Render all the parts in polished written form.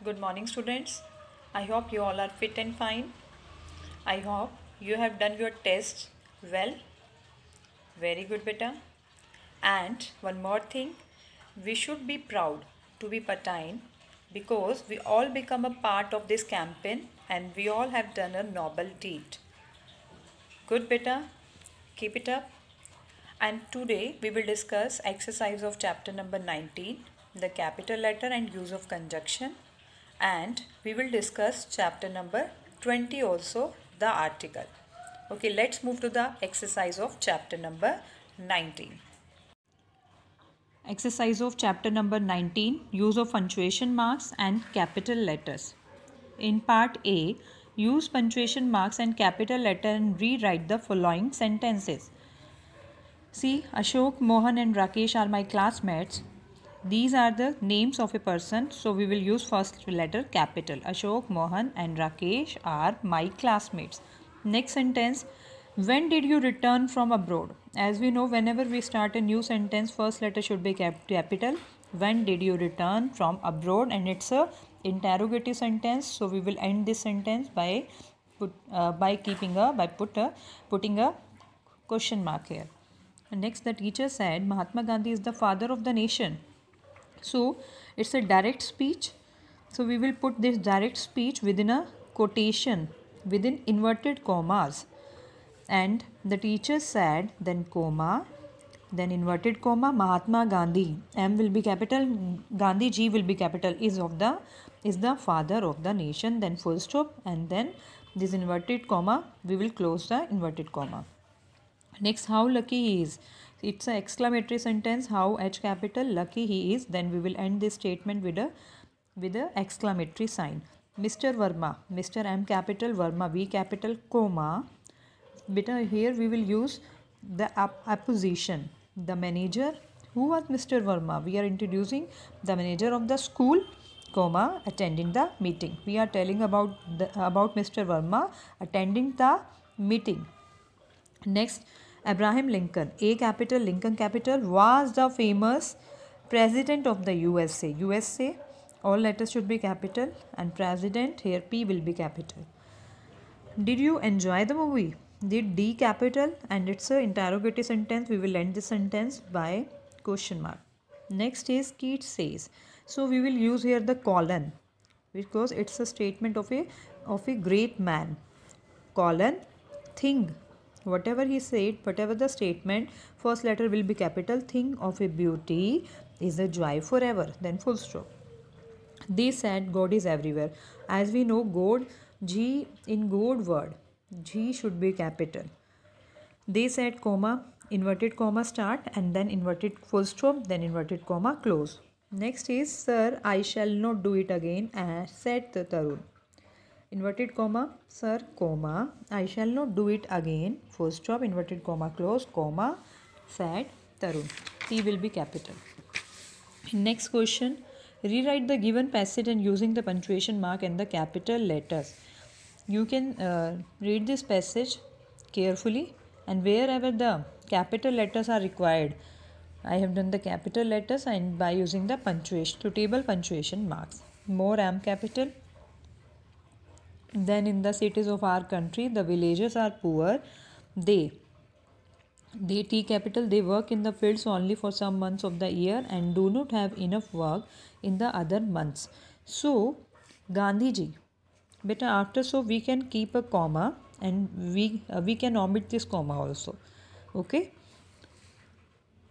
Good morning, students. I hope you all are fit and fine. I hope you have done your tests well. Very good, beta. And one more thing, we should be proud to be Patine because we all become a part of this campaign and we all have done a noble deed. Good, beta. Keep it up. And today we will discuss exercise of chapter number 19, the capital letter and use of conjunction. And we will discuss chapter number 20 also, the article. Okay, let's move to the exercise of chapter number 19. Exercise of chapter number 19, use of punctuation marks and capital letters. In part A, use punctuation marks and capital letter and rewrite the following sentences. See, Ashok, Mohan and Rakesh are my classmates. These are the names of a person, so we will use first letter capital. Ashok, Mohan and Rakesh are my classmates. Next sentence, when did you return from abroad? As we know, whenever we start a new sentence, first letter should be capital. When did you return from abroad? And it's a interrogative sentence, so we will end this sentence by putting a question mark here. And next, the teacher said Mahatma Gandhi is the father of the nation. So it's a direct speech. So we will put this direct speech within a quotation, within inverted commas. And the teacher said, then comma, then inverted comma, Mahatma Gandhi. M will be capital, Gandhi G will be capital, is the father of the nation, then full stop, and then this inverted comma, we will close the inverted comma. Next, how lucky he is. It's an exclamatory sentence. How H capital lucky he is. Then we will end this statement with a exclamatory sign. Mr. Verma. Mr. M capital, Verma V capital, comma. Beta, here we will use the apposition. The manager. Who was Mr. Verma? We are introducing the manager of the school, comma, attending the meeting. We are telling about Mr. Verma attending the meeting. Next, Abraham Lincoln, A capital, Lincoln capital, was the famous president of the USA. USA, all letters should be capital, and president, here P will be capital. Did you enjoy the movie? Did D capital, and it's an interrogative sentence. We will end this sentence by question mark. Next is Keats says. So we will use here the colon because it's a statement of a great man. Colon, thing. Whatever he said, whatever the statement, first letter will be capital. Thing of a beauty is a joy forever. Then full stop. They said God is everywhere. As we know, God, G in God word, G should be capital. They said comma, inverted comma start, and then inverted full stop, then inverted comma close. Next is sir, I shall not do it again, said Tarun. Inverted comma, sir, comma, I shall not do it again, full stop, inverted comma, close, comma, said Tarun. T will be capital. Next question, rewrite the given passage and using the punctuation mark and the capital letters. You can read this passage carefully, and wherever the capital letters are required, I have done the capital letters and by using the punctuation, suitable punctuation marks. More M capital. Then in the cities of our country, the villagers are poor. They T capital, they work in the fields only for some months of the year and do not have enough work in the other months. So, Gandhiji, beta after so we can keep a comma and we can omit this comma also. Okay.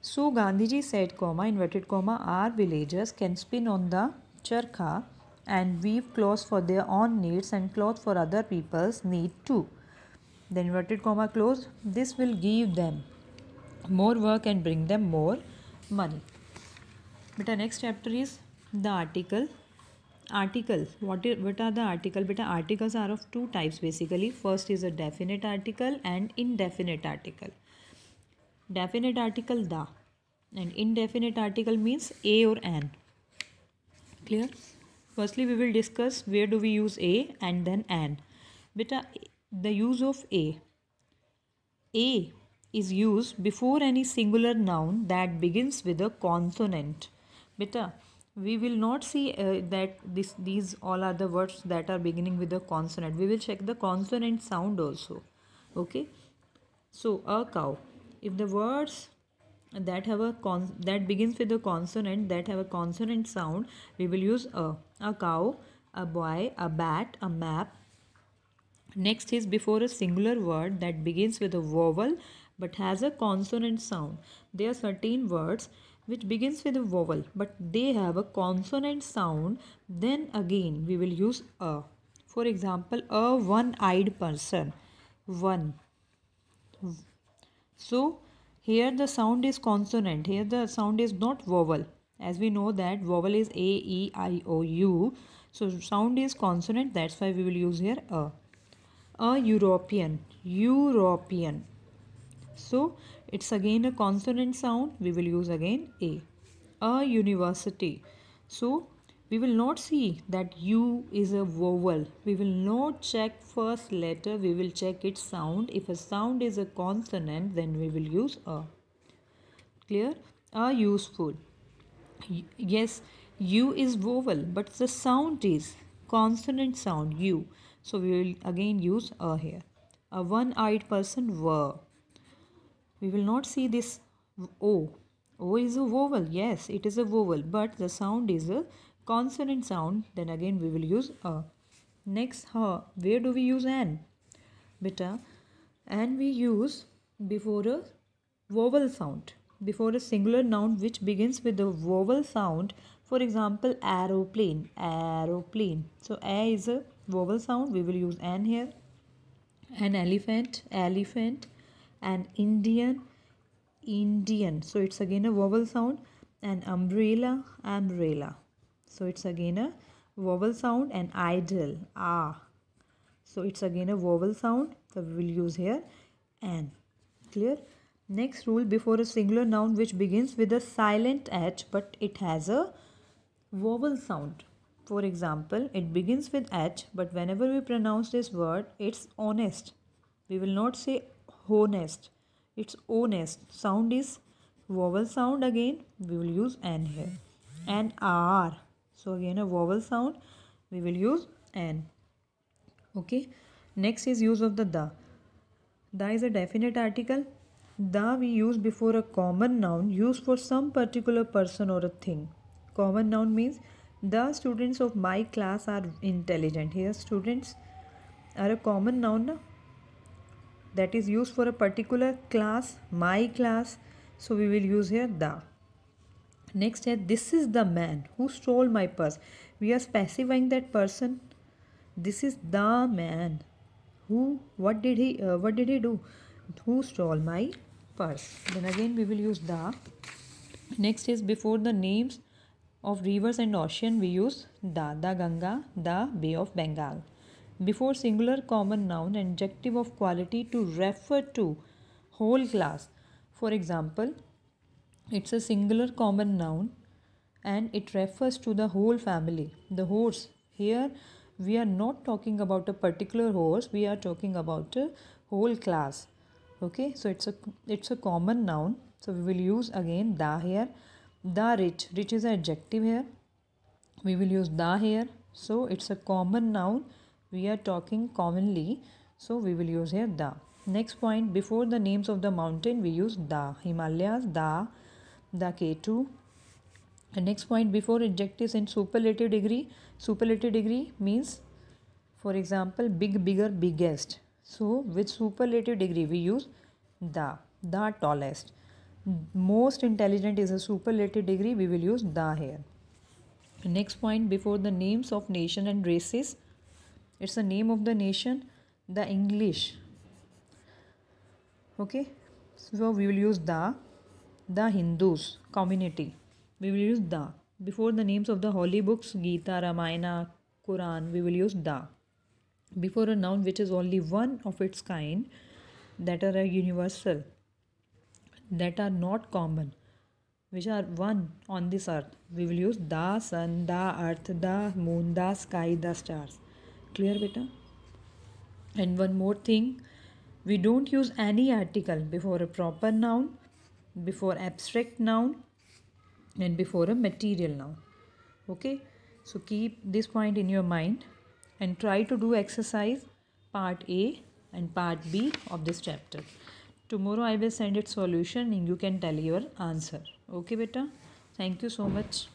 So, Gandhiji said, comma, inverted comma, our villagers can spin on the charkha and weave clothes for their own needs and cloth for other people's need too. Then inverted comma close, this will give them more work and bring them more money. Beta next chapter is the article. Article, what are the article? Beta articles are of two types basically. First is a definite article and indefinite article. Definite article the and indefinite article means a or an. Clear? Firstly, we will discuss where do we use a and then an. Beta, the use of a. A is used before any singular noun that begins with a consonant. Beta, we will not see that these all are the words that are beginning with a consonant. We will check the consonant sound also. Okay, so a cow. If the words that have that begins with a consonant, that have a consonant sound, we will use a. A cow, a boy, a bat, a map. Next is before a singular word that begins with a vowel but has a consonant sound. There are certain words which begins with a vowel but they have a consonant sound. Then again we will use a. For example, a one-eyed person. One. So here the sound is consonant. Here the sound is not vowel. As we know that vowel is A, E, I, O, U. So sound is consonant. That's why we will use here a. A European. European. So it's again a consonant sound. We will use again a. A university. So we will not see that U is a vowel. We will not check first letter. We will check its sound. If a sound is a consonant, then we will use a. Clear? A useful. Yes, U is vowel, but the sound is consonant sound U. So we will again use a here. A one-eyed person were. We will not see this O. O is a vowel. Yes, it is a vowel, but the sound is a consonant sound. Then again we will use a. Next, her. Where do we use an? Beta, and we use before a vowel sound. Before a singular noun which begins with a vowel sound. For example, aeroplane. Aeroplane. So a is a vowel sound. We will use an here. An elephant. Elephant. An Indian. Indian. So it's again a vowel sound. An umbrella. Umbrella. So it's again a vowel sound. An idol. Ah. So it's again a vowel sound. So we will use here an. Clear? Next rule, before a singular noun which begins with a silent H but it has a vowel sound. For example, it begins with H but whenever we pronounce this word, it's honest. We will not say honest. It's honest. Sound is vowel sound again. We will use an here. And R. So again a vowel sound. We will use an. Okay. Next is use of the da. Da is a definite article. Da we use before a common noun used for some particular person or a thing. Common noun means the students of my class are intelligent. Here students are a common noun that is used for a particular class, my class. So we will use here the. Next is this is the man who stole my purse. We are specifying that person. This is the man who, what did he do? Who stole my purse. Then again we will use the. Next is before the names of rivers and ocean we use the Ganga, the Bay of Bengal. Before singular common noun adjective of quality to refer to whole class. For example, it's a singular common noun and it refers to the whole family. The horse. Here we are not talking about a particular horse, we are talking about a whole class. Okay, so it's a common noun. So we will use again the here. The rich. Rich is an adjective here. We will use the here. So it's a common noun. We are talking commonly. So we will use here the. Next point, before the names of the mountain we use the. Himalayas, the K2. And next point, before adjectives in superlative degree. Superlative degree means, for example, big, bigger, biggest. So with superlative degree we use the tallest. Most intelligent is a superlative degree. We will use the here. Next point, before the names of nation and races. It's the name of the nation, the English. Okay. So we will use the Hindus community. We will use the. Before the names of the holy books, Gita, Ramayana, Quran, we will use the. Before a noun which is only one of its kind, that are a universal, that are not common, which are one on this earth, we will use the sun, the earth, the moon, the sky, the stars. Clear, beta? And one more thing, we don't use any article before a proper noun, before abstract noun, and before a material noun. Okay, so keep this point in your mind and try to do exercise part A and part B of this chapter. Tomorrow I will send it solution and you can tell your answer. Okay beta, thank you so much.